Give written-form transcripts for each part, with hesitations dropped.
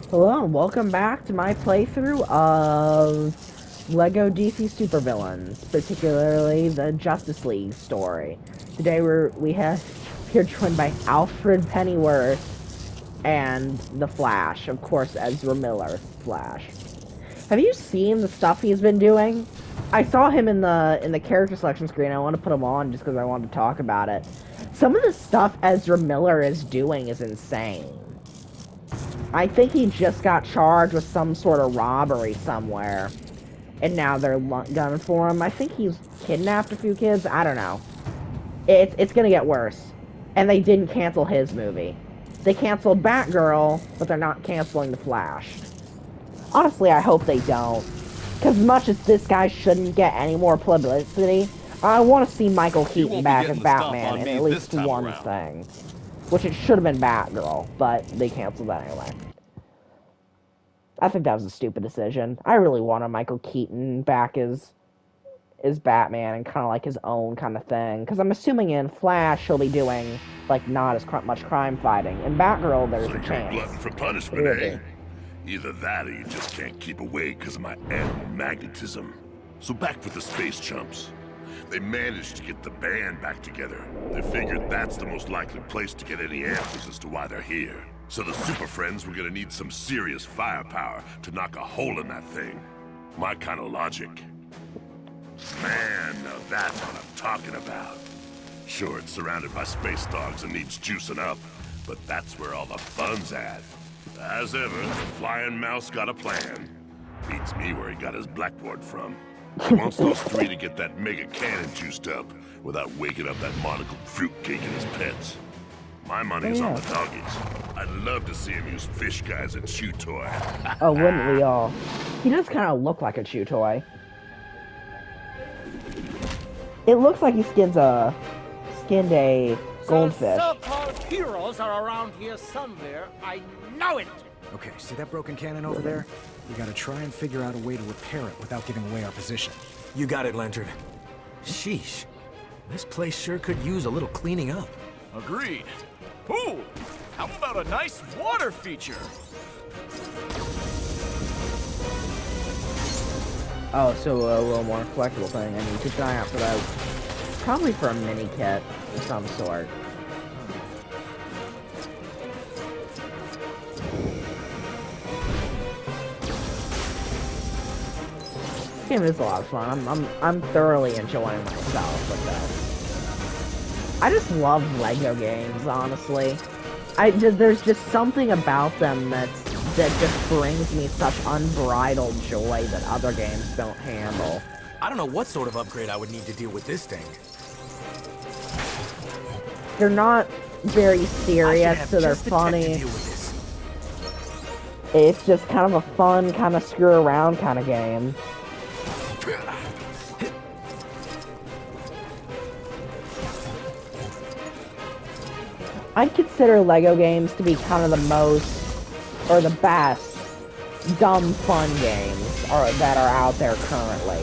Hello, and welcome back to my playthrough of LEGO DC Supervillains, particularly the Justice League story. Today we're joined by Alfred Pennyworth and the Flash, of course, Ezra Miller Flash. Have you seen the stuff he's been doing? I saw him in the character selection screen. I want to put him on just because I wanted to talk about it. Some of the stuff Ezra Miller is doing is insane. I think he just got charged with some sort of robbery somewhere, and now they're gunning for him. I think he's kidnapped a few kids. I don't know. It's gonna get worse. And they didn't cancel his movie. They canceled Batgirl, but they're not canceling The Flash. Honestly, I hope they don't. Because much as this guy shouldn't get any more publicity, I want to see Michael Keaton back as Batman in at least one thing. Which it should have been Batgirl, but they canceled that anyway. I think that was a stupid decision. I really wanted Michael Keaton back as Batman and kind of like his own kind of thing. Because I'm assuming in Flash he'll be doing like not as much crime fighting. In Batgirl, there's a chance. You're a glutton for punishment, eh? Either that or you just can't keep away because of my animal magnetism. So back with the space chumps. They managed to get the band back together. They figured that's the most likely place to get any answers as to why they're here. So the Super Friends were gonna need some serious firepower to knock a hole in that thing. My kind of logic. Man, now that's what I'm talking about. Sure, it's surrounded by space dogs and needs juicing up, but that's where all the fun's at. As ever, the Flying Mouse got a plan. Beats me where he got his blackboard from. He wants those three to get that mega cannon juiced up without waking up that monocled fruitcake and his pets. My money's on the doggies. I'd love to see him use fish guys and chew toy. Oh, wouldn't we all? He does kind of look like a chew toy. It looks like he skinned a goldfish. The so-called heroes are around here somewhere. I know it. Okay, see that broken cannon over there? We gotta try and figure out a way to repair it without giving away our position. You got it, Lantern. Sheesh. This place sure could use a little cleaning up. Agreed. Ooh, how about a nice water feature? Oh, so a little more collectible thing. I mean, keep an eye out for that. Probably for a mini kit of some sort. This game is a lot of fun. I'm thoroughly enjoying myself with this. I just love LEGO games, honestly. There's just something about them that just brings me such unbridled joy that other games don't handle. I don't know what sort of upgrade I would need to deal with this thing. They're not very serious, so they're funny. It's just kind of a fun, kind of screw around kind of game. I'd consider LEGO games to be kind of the most, or the best, dumb fun games that are out there currently.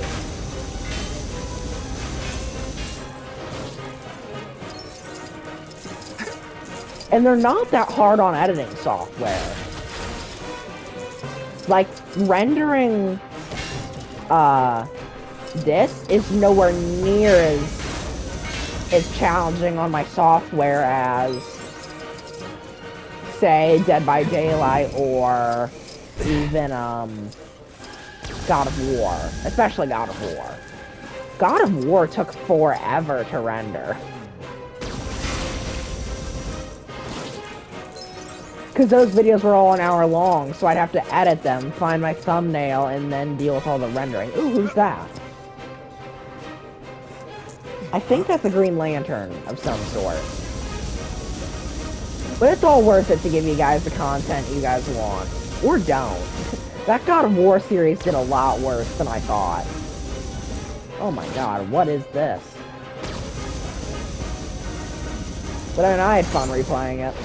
And they're not that hard on editing software. Like, rendering, this is nowhere near as challenging on my software as, say, Dead by Daylight or even, God of War. Especially God of War. God of War took forever to render. Because those videos were all an hour long, so I'd have to edit them, find my thumbnail, and then deal with all the rendering. Ooh, who's that? I think that's a Green Lantern of some sort. But it's all worth it to give you guys the content you guys want. Or don't. That God of War series did a lot worse than I thought. Oh my god, what is this? But I mean, I had fun replaying it.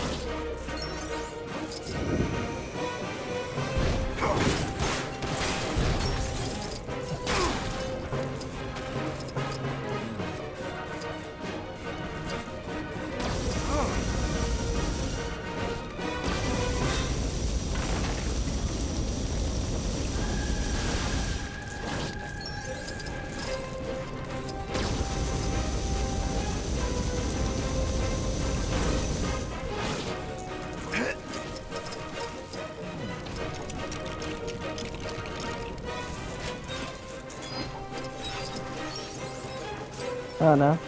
Oh no.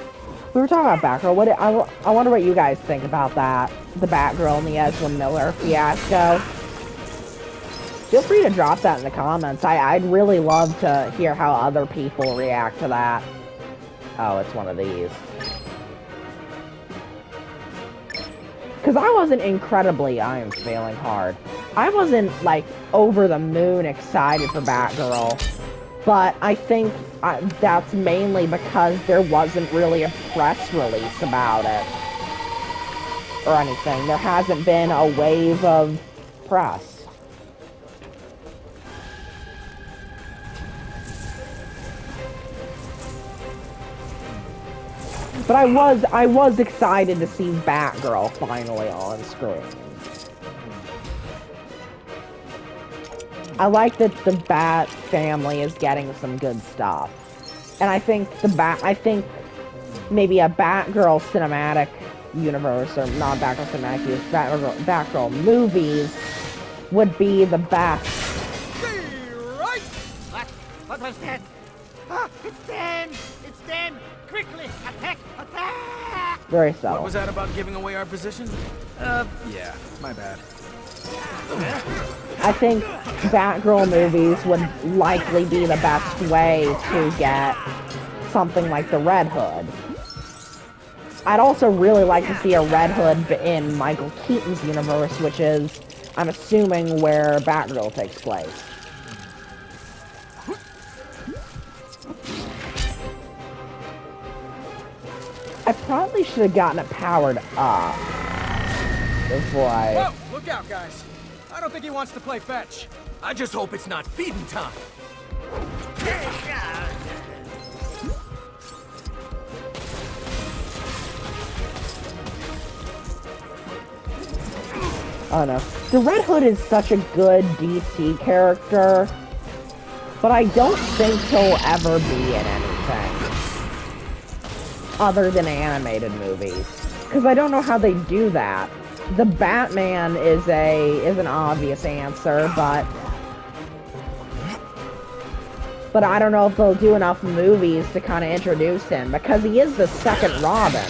We were talking about Batgirl. I wonder what you guys think about that. The Batgirl and the Ezra Miller fiasco. Feel free to drop that in the comments. I'd really love to hear how other people react to that. Oh, it's one of these. Because I wasn't incredibly, I am failing hard. I wasn't, like, over the moon excited for Batgirl. But I think that's mainly because there wasn't really a press release about it. Or anything. There hasn't been a wave of press. But I was excited to see Batgirl finally on screen. I like that the Bat family is getting some good stuff. And I think maybe a Batgirl cinematic universe, or not Batgirl cinematic universe, Batgirl movies would be the best. Right! What was that? Ah, it's them! It's them! Quickly! Attack! Attack! Very subtle. What was that about giving away our position? Yeah, my bad. I think Batgirl movies would likely be the best way to get something like the Red Hood. I'd also really like to see a Red Hood in Michael Keaton's universe, which is, I'm assuming, where Batgirl takes place. I probably should have gotten it powered up before I... Whoa! Look out, guys. I don't think he wants to play fetch. I just hope it's not feeding time. Oh no. The Red Hood is such a good DC character, but I don't think he'll ever be in anything other than animated movies. Because I don't know how they do that. The Batman is an obvious answer, but I don't know if they'll do enough movies to kind of introduce him, because he is the second Robin.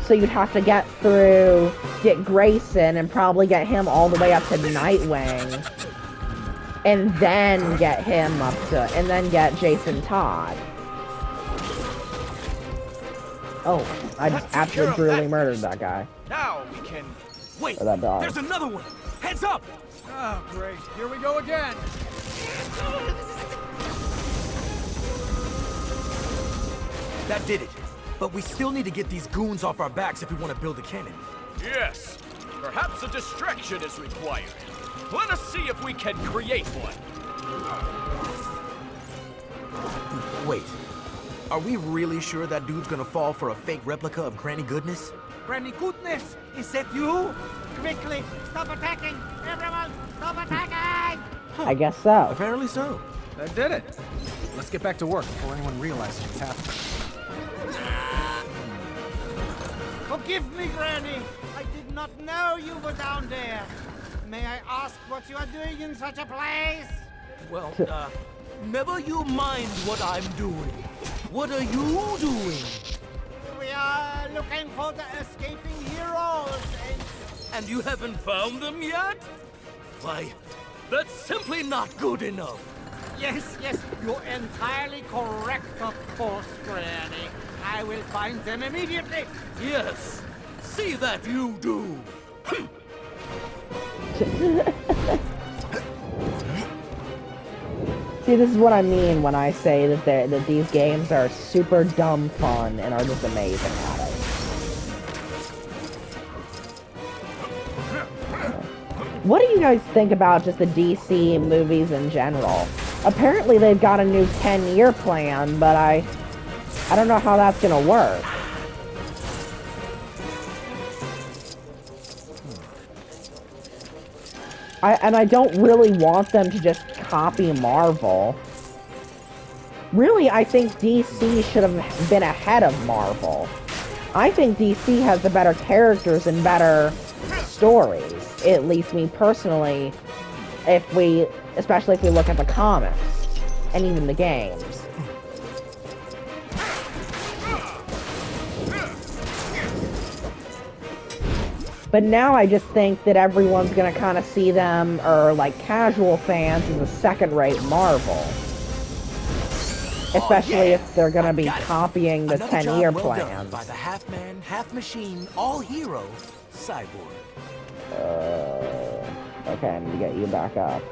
So you'd have to get through Dick Grayson and probably get him all the way up to Nightwing, and then get him up to, and then get Jason Todd. Oh, I just absolutely brutally murdered that guy. Now we can... Wait, Or that dog. there's another one. Heads up! Oh, great. Here we go again. That did it. But we still need to get these goons off our backs if we want to build a cannon. Yes. Perhaps a distraction is required. Let us see if we can create one. Wait. Are we really sure that dude's gonna fall for a fake replica of Granny Goodness? Granny Goodness! Is that you? Quickly! Stop attacking! Everyone! Stop attacking! I guess so. Apparently so. I did it. Let's get back to work before anyone realizes what's happening. Forgive me, Granny! I did not know you were down there. May I ask what you are doing in such a place? Well, never you mind what I'm doing. What are you doing? We are looking for the escaping heroes, And you haven't found them yet? Why, that's simply not good enough. Yes, you're entirely correct, of course, Granny. I will find them immediately. Yes, see that you do. See, this is what I mean when I say that these games are super dumb fun and are just amazing at it. What do you guys think about just the DC movies in general? Apparently they've got a new 10-year plan, but I don't know how that's gonna work. I don't really want them to just copy Marvel. Really, I think DC should have been ahead of Marvel. I think DC has the better characters and better stories, at least me personally, especially if we look at the comics and even the games. But now I just think that everyone's gonna kind of see them, or like casual fans, as a second-rate Marvel. Especially if they're gonna be copying the 10-year plans. By the half-man, half-machine, all-hero, Cyborg. Okay, I need to get you back up.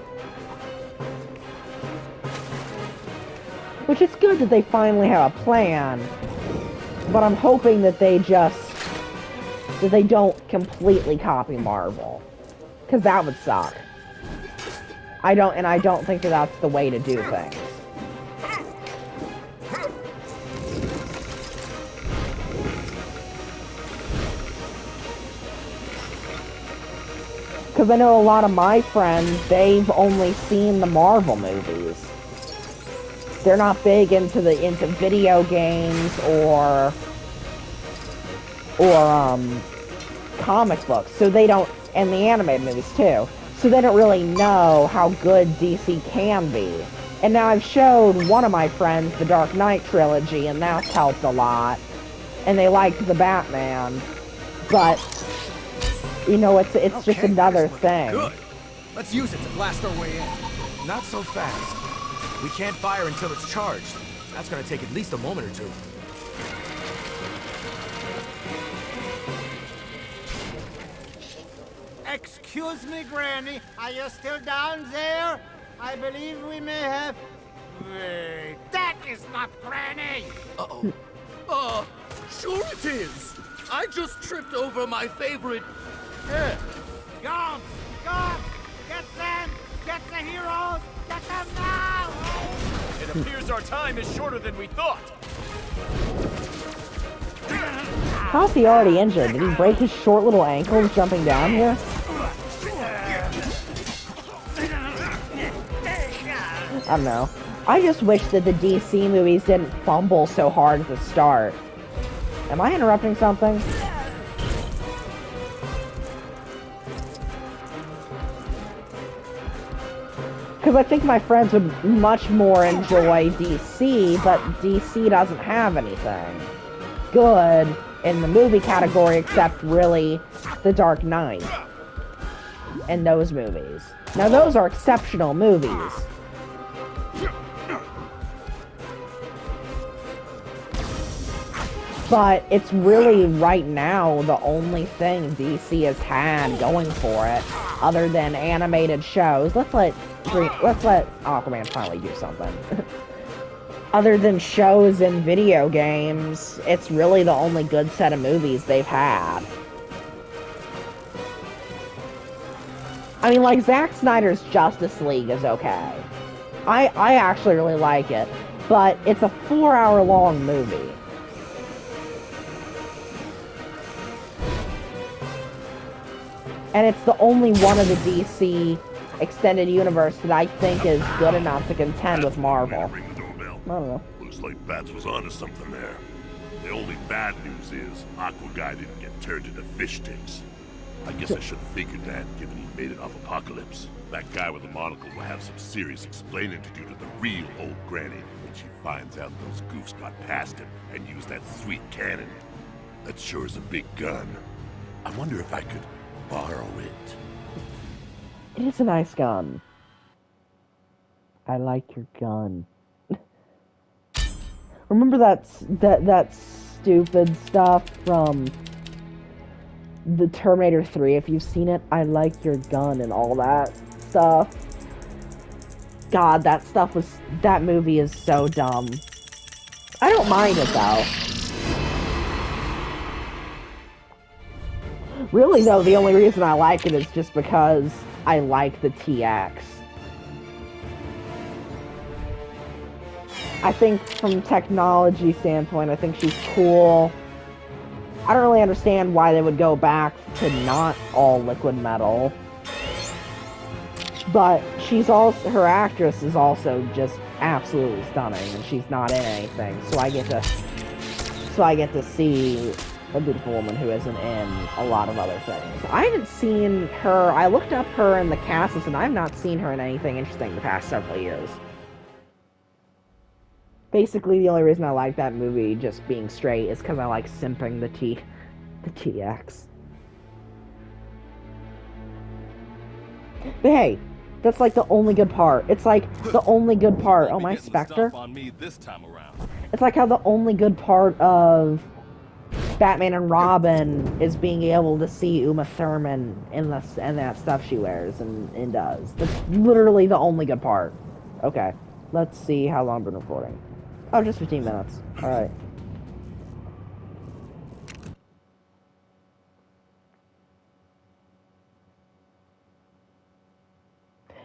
Which is good that they finally have a plan, but I'm hoping that they don't completely copy Marvel, because that would suck. I don't think that that's the way to do things. Because I know a lot of my friends, they've only seen the Marvel movies. They're not big into video games or comic books, so they don't, and the animated movies too, so they don't really know how good DC can be. And now I've showed one of my friends the Dark Knight trilogy, and that's helped a lot, and they liked the Batman, but you know, it's just another thing. Good. Let's use it to blast our way in. Not so fast. We can't fire until it's charged. That's gonna take at least a moment or two. Excuse me, Granny. Are you still down there? I believe we may have... Wait, that is not Granny! Uh-oh. Sure it is. I just tripped over my favorite... Guards! Guards! Get them! Get the heroes! Get them now! It appears our time is shorter than we thought. How's he already injured? Did he break his short little ankles jumping down here? I don't know. I just wish that the DC movies didn't fumble so hard at the start. Am I interrupting something? Because I think my friends would much more enjoy DC, but DC doesn't have anything good in the movie category except really The Dark Knight and those movies. Now those are exceptional movies. But it's really, right now, the only thing DC has had going for it, other than animated shows. Let's let Aquaman finally do something. Other than shows and video games, it's really the only good set of movies they've had. I mean, like, Zack Snyder's Justice League is okay. I actually really like it, but it's a 4-hour-long movie. And it's the only one of the DC extended universe that I think is good enough to contend with Marvel. Ring the doorbell. I don't know. Looks like Bats was onto something there. The only bad news is Aqua Guy didn't get turned into fish sticks. I guess I should have figured that, given he made it off Apocalypse. That guy with the monocle will have some serious explaining to do to the real old granny when she finds out those goofs got past him and used that sweet cannon. That sure is a big gun. I wonder if I could borrow it. It is a nice gun. I like your gun. Remember that stupid stuff from the Terminator 3, if you've seen it? I like your gun and all that stuff. God, that movie is so dumb. I don't mind it though. Really though, the only reason I like it is just because I like the TX. I think from technology standpoint, I think she's cool. I don't really understand why they would go back to not all liquid metal. But she's also, her actress is also just absolutely stunning, and she's not in anything, so I get to see a beautiful woman who isn't in a lot of other things. I haven't seen her, I looked up her in the cast list, and I've not seen her in anything interesting the past several years. Basically, the only reason I like that movie, just being straight, is because I like simping the TX. But hey, that's like the only good part. It's like the only good part. Oh, my Getting the Spectre. stomp on me this time around. It's like how the only good part of Batman and Robin is being able to see Uma Thurman in that stuff she wears and does. That's literally the only good part. Okay, let's see how long I've been recording. Oh, just 15 minutes. All right.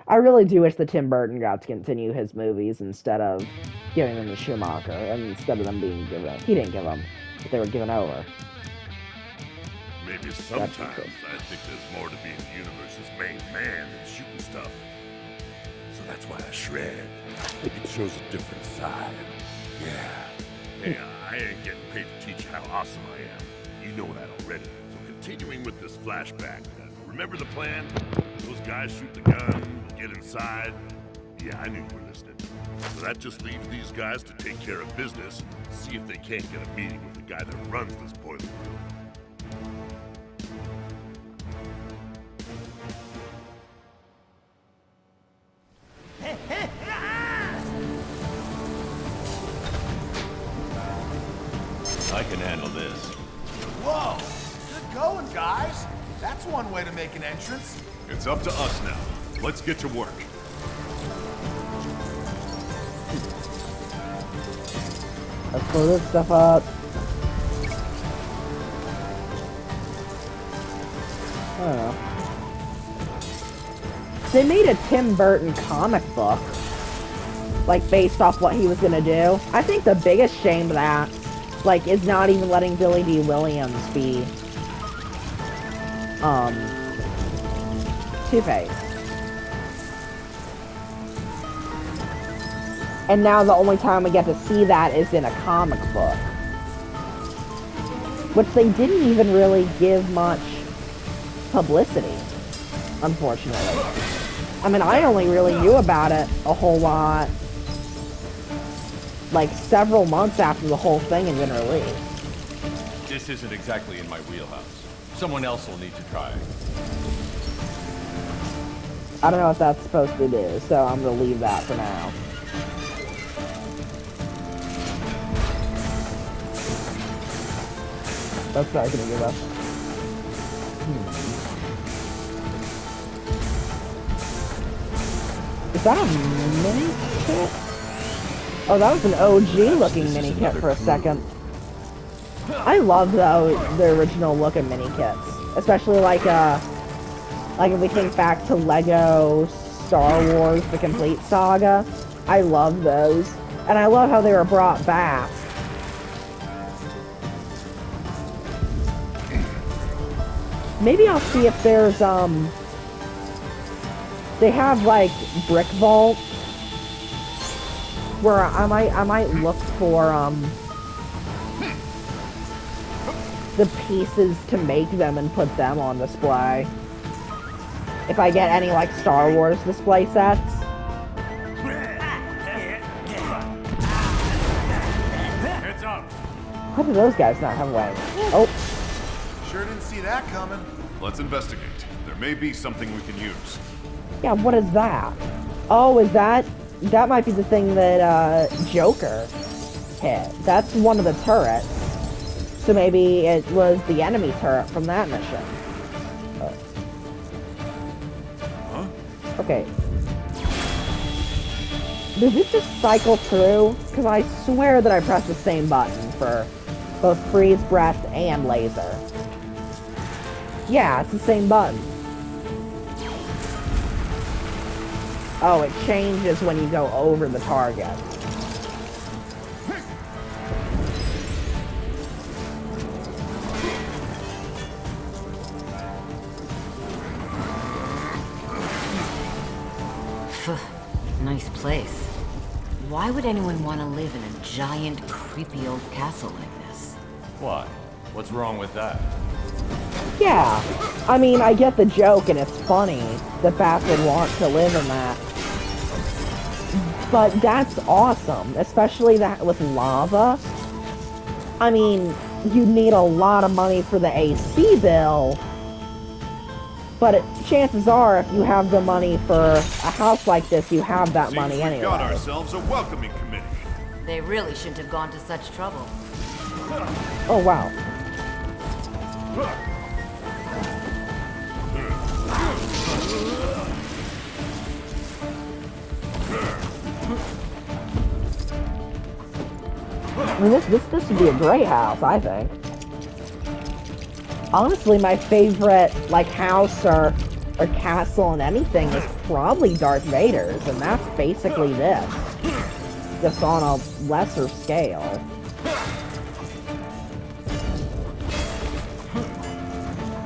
I really do wish that Tim Burton got to continue his movies instead of giving them to Schumacher, and instead of them being given. He didn't give them, but they were given over. Maybe sometimes I think there's more to being the universe's main man than shooting stuff. So that's why I shred. It shows a different side. Yeah. Hey, I ain't getting paid to teach you how awesome I am. You know that already. So continuing with this flashback, remember the plan? Those guys shoot the gun, get inside. Yeah, I knew you were listening. So that just leaves these guys to take care of business and see if they can't get a meeting with the guy that runs this boiler room. I can handle this. Whoa! Good going, guys. That's one way to make an entrance. It's up to us now. Let's get to work. Let's blow this stuff up. I don't know. They made a Tim Burton comic book, like, based off what he was gonna do. I think the biggest shame of that, like, is not even letting Billy D. Williams be, Two-Face. And now the only time we get to see that is in a comic book. Which they didn't even really give much publicity, unfortunately. I mean, I only really knew about it a whole lot, like, several months after the whole thing had been released. This isn't exactly in my wheelhouse. Someone else will need to try. I don't know what that's supposed to do, so I'm gonna leave that for now. That's not gonna give up. Is that a mini kit? Oh, that was an OG looking mini kit for a second. I love the original look of mini kits, especially like if we think back to Lego Star Wars: The Complete Saga. I love those, and I love how they were brought back. Maybe I'll see if there's they have like brick vaults where I might look for the pieces to make them and put them on display. If I get any like Star Wars display sets. Heads up! How do those guys not have wings? Oh. Sure didn't see that coming. Let's investigate. There may be something we can use. Yeah, what is that? Oh, is that might be the thing that Joker hit. That's one of the turrets. So maybe it was the enemy turret from that mission. Huh? Okay. Does it just cycle through? Because I swear that I pressed the same button for both freeze, breath, and laser. Yeah, it's the same button. Oh, it changes when you go over the target. Nice place. Why would anyone want to live in a giant, creepy old castle like this? Why? What's wrong with that? Yeah, I mean, I get the joke and it's funny that Bat would want to live in that. But that's awesome, especially that with lava. I mean, you'd need a lot of money for the AC bill. But chances are, if you have the money for a house like this, you have that money Seems anyway. we've got ourselves a welcoming committee. They really shouldn't have gone to such trouble. Oh, wow. I mean, this would be a great house, I think. Honestly, my favorite, like, house or castle and anything is probably Darth Vader's, and that's basically this. Just on a lesser scale.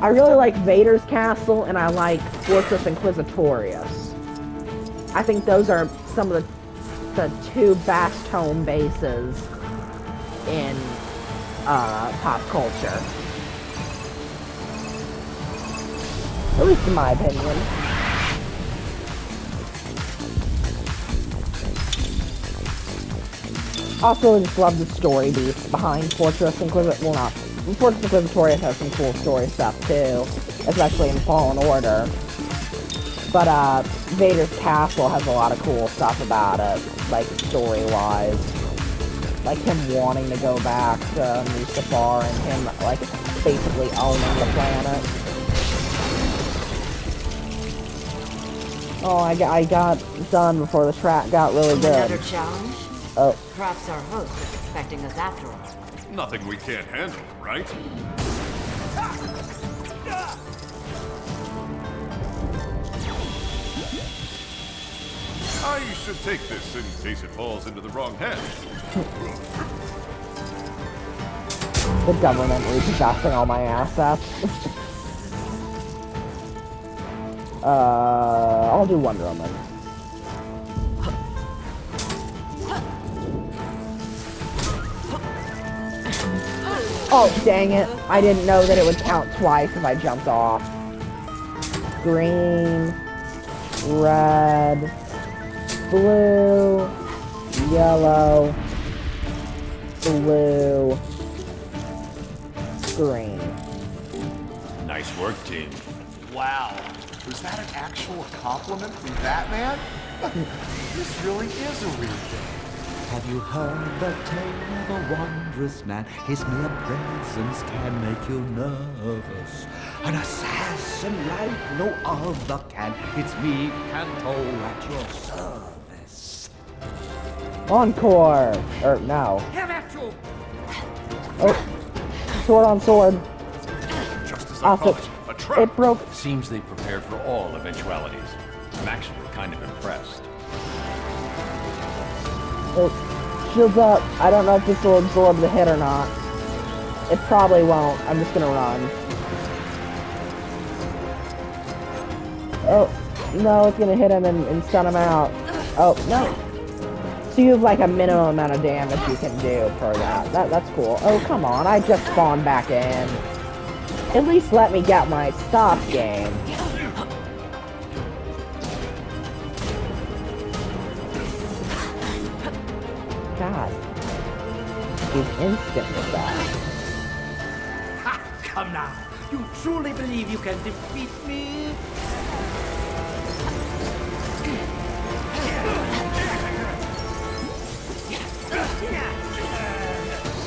I really like Vader's castle, and I like Fortress Inquisitorius. I think those are some of the two best home bases in pop culture. At least in my opinion. Also, I just love the story beats behind Fortress Inquisitorius. Well, not. Fortress Inquisitorius has some cool story stuff too, especially in Fallen Order. But Vader's castle has a lot of cool stuff about it, like story-wise. Like him wanting to go back to Mustafar and him, like, basically owning the planet. Oh, I got done before the track got really good. Another challenge? Oh. Perhaps our host is expecting us after all. Nothing we can't handle, right? I should take this in case it falls into the wrong hands. The government repossessing all my assets. I'll do Wonder Woman. Oh, dang it. I didn't know that it would count twice if I jumped off. Green, red, blue, yellow, blue, green. Nice work, team. Wow. Was that an actual compliment from Batman? This really is a weird thing. Have you heard the tale of a wondrous man? His mere presence can make you nervous. An assassin like no other can. It's me, Canto, at your service. Encore! Or, no. Oh. Sword on sword. Just as I thought, a trap. It broke. Seems they prepared for all eventualities. I'm actually kind of impressed. Oh, shields up. I don't know if this will absorb the hit or not. It probably won't. I'm just gonna run. Oh, no, it's gonna hit him and stun him out. Oh, no. So you have like a minimum amount of damage you can do for that. That's cool. Oh, come on. I just spawned back in. At least let me get my stuff, game. God. He's instant with that. Ha! Come now. You truly believe you can defeat me?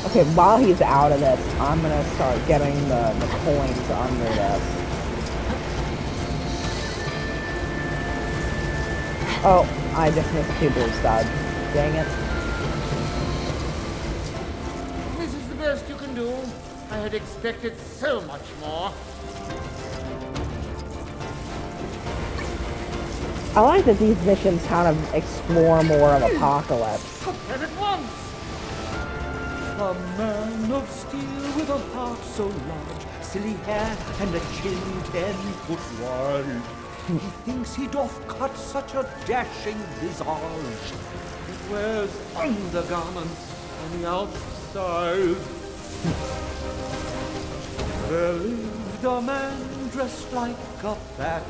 Okay, while he's out of this, I'm gonna start getting the coins under this. Oh, I just missed 2 blue studs. Dang it. This is the best you can do. I had expected so much more. I like that these missions kind of explore more of Apocalypse. And at once! A man of steel with a heart so large, silly hair and a chin 10 foot wide. He thinks he doth cut such a dashing visage. He wears undergarments on the outside. There lived a man dressed like a bat.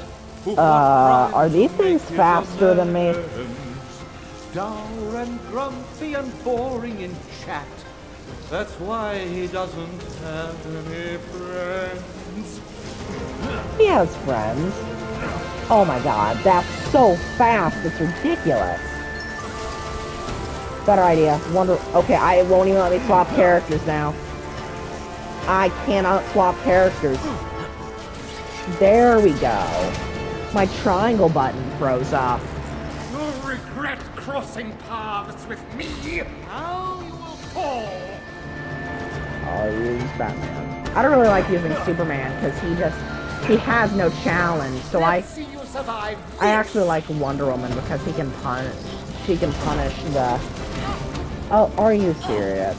Are these things faster than me? Dour and grumpy and boring in chat. That's why he doesn't have any friends. He has friends. Oh my god, that's so fast, it's ridiculous. Better idea. Okay, it won't even let me swap characters now. I cannot swap characters. There we go. My triangle button froze up. You'll regret crossing paths with me. Now you will fall. I'll use Batman. I don't really like using Superman because he has no challenge. So Let's see you survive this. I actually like Wonder Woman because she can punish the. Oh, are you serious?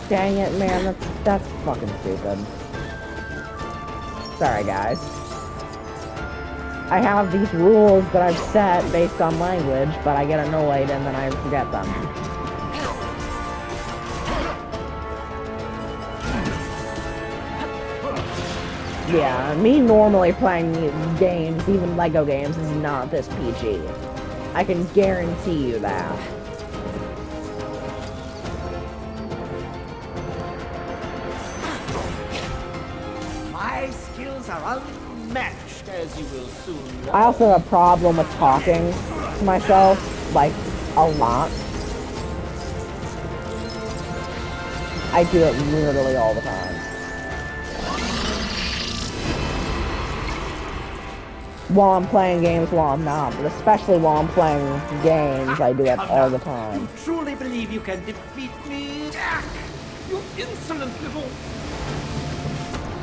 Dang it, man, that's fucking stupid. Sorry, guys. I have these rules that I've set based on language, but I get annoyed and then I forget them. Yeah, me normally playing games, even Lego games, is not this PG. I can guarantee you that. My skills are unmatched, as you will soon learn. I also have a problem with talking to myself, like, a lot. I do it literally all the time. While I'm playing games, while I'm not, but especially while I'm playing games, I do it all the time. You truly believe you can defeat me? You insolent little...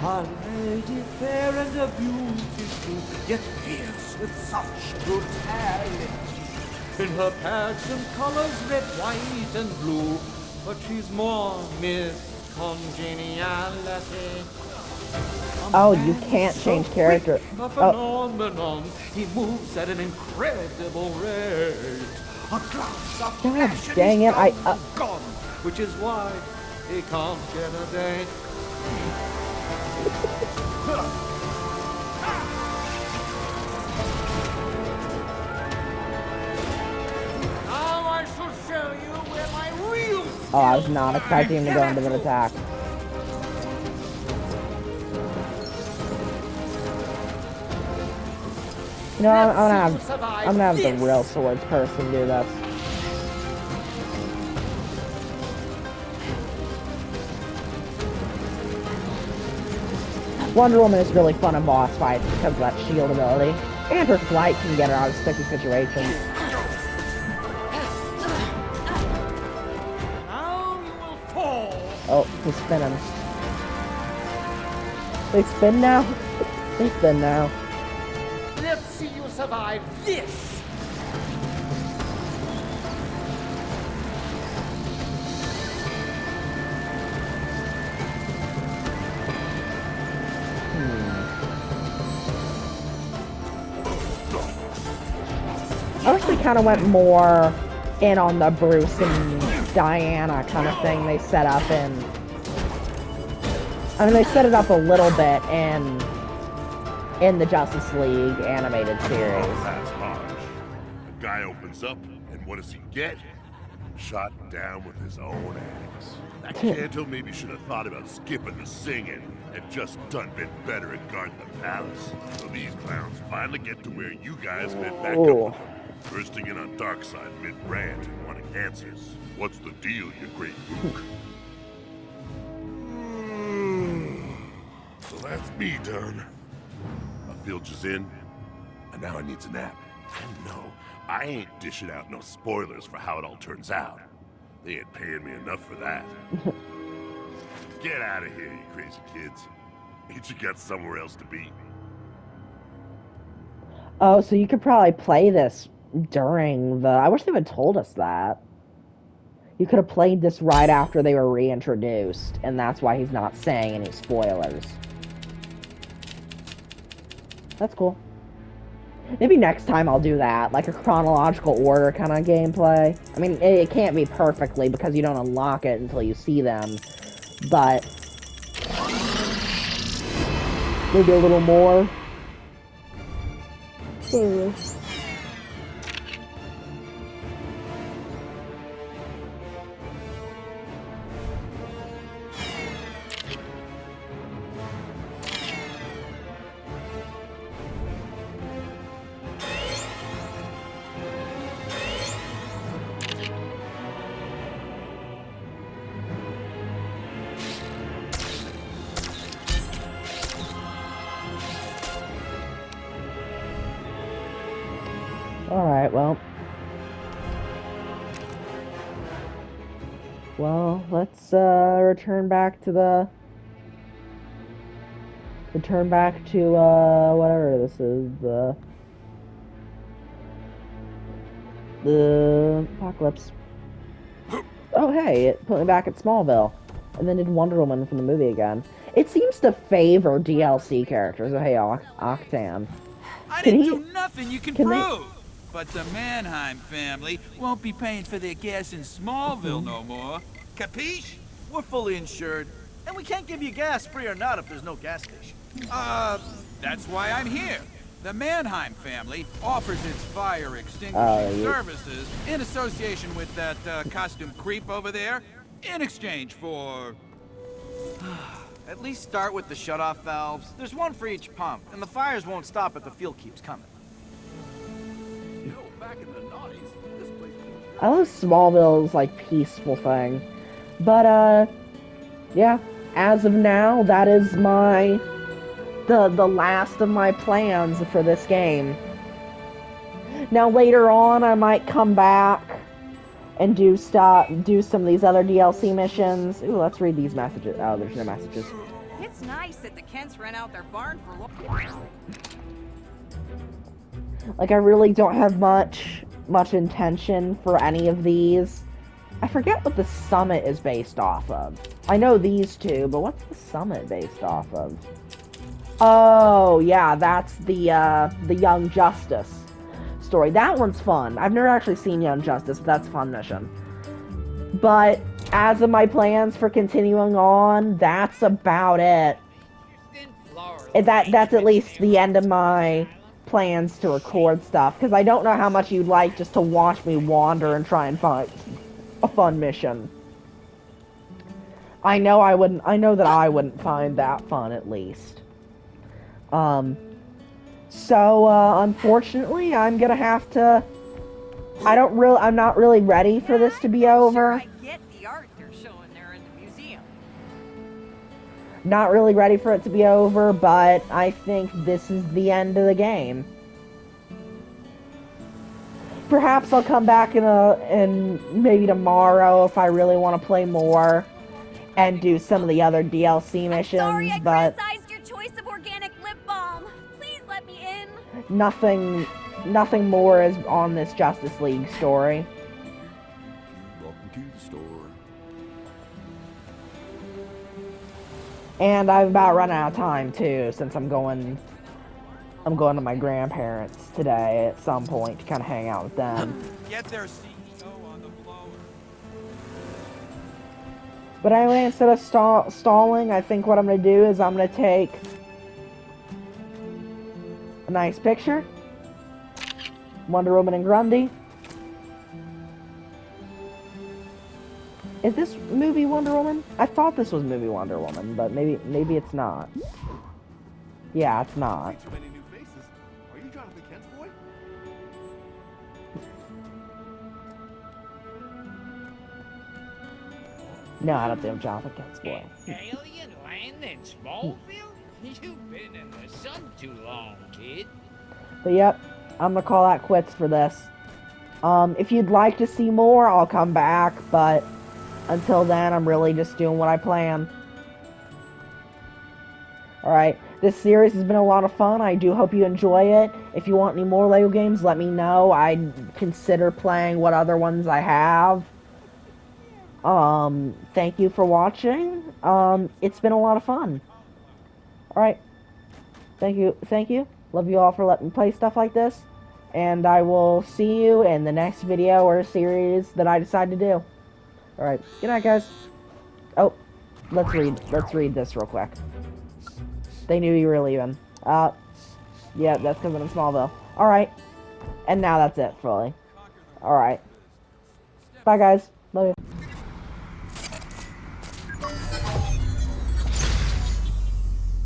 A lady fair and a beauty too, yet fierce with such brutality. In her pageant colors red, white, and blue, but she's more Miss Congeniality. Oh, you can't change character. A phenomenon. He moves at an incredible rate. A glass of God passion dang is it, I, gone, which is why he can't get a date. Now I shall show you where my real... Oh, I was not expecting him to go into an attack. You know, I'm gonna have the real swords person do this. Wonder Woman is really fun in boss fights because of that shield ability. And her flight can get her out of sticky situations. Now you will fall. Oh, he's spinning. They spin now? They spin now. Let's see you survive this. I wish they kind of went more in on the Bruce and Diana kind of thing they set up in. I mean, they set it up a little bit in the Justice League animated series. That's harsh. The guy opens up, and what does he get? Shot down with his own axe. That Kanto maybe should have thought about skipping the singing and just done a bit better at guarding the palace. So these clowns finally get to where you guys met back up with them. Bursting in on Darkseid mid-rant and wanting answers. What's the deal, you great mook? So that's me done. I filled you in, and now I need a nap. And no, I ain't dishing out no spoilers for how it all turns out. They ain't paying me enough for that. Get out of here, you crazy kids. Ain't you got somewhere else to be? Oh, so you could probably play this during the... I wish they would have told us that. You could have played this right after they were reintroduced, and that's why he's not saying any spoilers. That's cool. Maybe next time I'll do that, like a chronological order kind of gameplay. I mean, it can't be perfectly because you don't unlock it until you see them, but maybe a little more. Alright, well. Well, let's return back to whatever this is, the Apocalypse. Oh hey, it put me back at Smallville. And then did Wonder Woman from the movie again. It seems to favor DLC characters. Oh hey, Octan. I Can didn't he- do nothing you can can they- prove. But the Mannheim family won't be paying for their gas in Smallville no more. Capiche? We're fully insured, and we can't give you gas, free or not, if there's no gas station. That's why I'm here. The Mannheim family offers its fire extinguishing services in association with that costume creep over there, in exchange for... At least start with the shutoff valves. There's one for each pump, and the fires won't stop if the fuel keeps coming. Back in the noughties, this place was... I love Smallville's like peaceful thing. But yeah, as of now, that is the last of my plans for this game. Now later on I might come back and do some of these other DLC missions. Ooh, let's read these messages. Oh, there's no messages. It's nice that the Kents rent out their barn for Like, I really don't have much intention for any of these. I forget what the summit is based off of. I know these two, but what's the summit based off of? Oh, yeah, that's the Young Justice story. That one's fun. I've never actually seen Young Justice, but that's a fun mission. But as of my plans for continuing on, that's about it. That's at least the end of my plans to record stuff, because I don't know how much you'd like just to watch me wander and try and find a fun mission. I know that I wouldn't find that fun, at least. So unfortunately, I'm gonna have to... I'm not really ready for this to be over. I get the art they're showing there in the museum. Not really ready for it to be over, but I think this is the end of the game. Perhaps I'll come back in maybe tomorrow if I really want to play more and do some of the other DLC missions, Sorry, I but criticized your choice of organic lip balm. Please let me in. nothing more is on this Justice League story. Welcome to the store. And I've about run out of time too, since I'm going to my grandparents today at some point to kind of hang out with them. Get their CEO on the blower. But anyway, instead of stalling, I think what I'm going to do is I'm going to take a nice picture. Wonder Woman and Grundy. Is this movie Wonder Woman? I thought this was movie Wonder Woman, but maybe it's not. Yeah, it's not. Too many new faces. Are you Jonathan Kent's boy? No, I don't think I'm Jonathan Kent's boy. Alien land in Smallville? You've been in the sun too long, kid. But yep, I'm gonna call that quits for this. If you'd like to see more, I'll come back, but until then, I'm really just doing what I plan. Alright, this series has been a lot of fun. I do hope you enjoy it. If you want any more LEGO games, let me know. I'd consider playing what other ones I have. Thank you for watching. It's been a lot of fun. Alright. Thank you. Love you all for letting me play stuff like this. And I will see you in the next video or series that I decide to do. Alright. Good night, guys. Oh, let's read this real quick. They knew you were leaving. Yeah, that's because I'm in Smallville. Alright. And now that's it, fully. Alright. Bye, guys. Love you.